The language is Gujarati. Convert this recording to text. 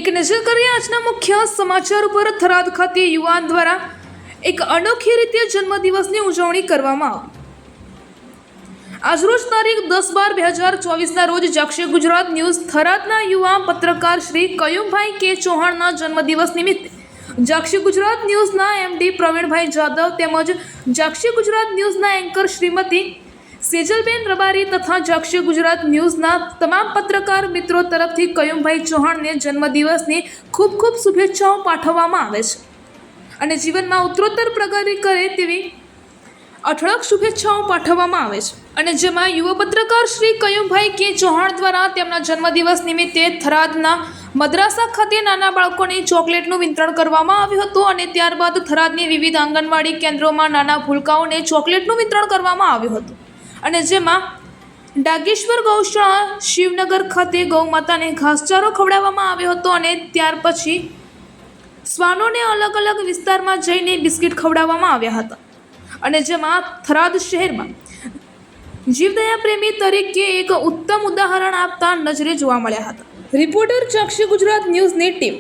એક નજર કરીએ આજના મુખ્ય સમાચાર ઉપર। થરાદ ખાતે યુવાન દ્વારા એક અનોખી રીતે જન્મદિવસની ઉજવણી કરવામાં આવી। આજરોજ તારીખ 10/12/2024ના રોજ જાગશે ગુજરાત ન્યૂઝ થરાદના યુવા પત્રકાર શ્રી કયુમભાઈ કે ચૌહાણના જન્મદિવસ નિમિત્તે જાગશે ગુજરાત ન્યૂઝના એમડી પ્રવીણભાઈ જાદવ તેમજ જાગશે ગુજરાત ન્યૂઝના એન્કર શ્રીમતી સેજલબેન રબારી તથા જાગશે ગુજરાત ન્યૂઝના તમામ પત્રકાર મિત્રો તરફથી કયુમભાઈ ચૌહાણને જન્મદિવસની ખૂબ ખૂબ શુભેચ્છાઓ પાઠવવામાં આવે છે અને જીવનમાં ઉત્તરોત્તર પ્રગતિ કરે તેવી અઢળક શુભેચ્છાઓ પાઠવવામાં આવે છે। અને જેમાં યુવા પત્રકાર શ્રી કયુમભાઈ કે ચૌહાણ દ્વારા તેમના જન્મદિવસ નિમિત્તે થરાદના મદ્રાસા ખાતે નાના બાળકોને ચોકલેટનું વિતરણ કરવામાં આવ્યું હતું અને ત્યારબાદ થરાદની વિવિધ આંગણવાડી કેન્દ્રોમાં નાના ભૂલકાઓને ચોકલેટનું વિતરણ કરવામાં આવ્યું હતું અને જેમાં ડાગેશ્વર ગૌશાળા શિવનગર ખાતે ગૌ માતાને ઘાસચારો ખવડાવવામાં આવ્યો હતો અને ત્યાર પછી શ્વાનોને અલગ અલગ વિસ્તારમાં જઈને બિસ્કિટ ખવડાવવામાં આવ્યા હતા અને જેમાં થરાદ શહેરમાં જીવદયા પ્રેમી તરીકે એક ઉત્તમ ઉદાહરણ આપતા નજરે જોવા મળ્યા હતા। રિપોર્ટર જાગશે ગુજરાત ન્યૂઝની ટીમ।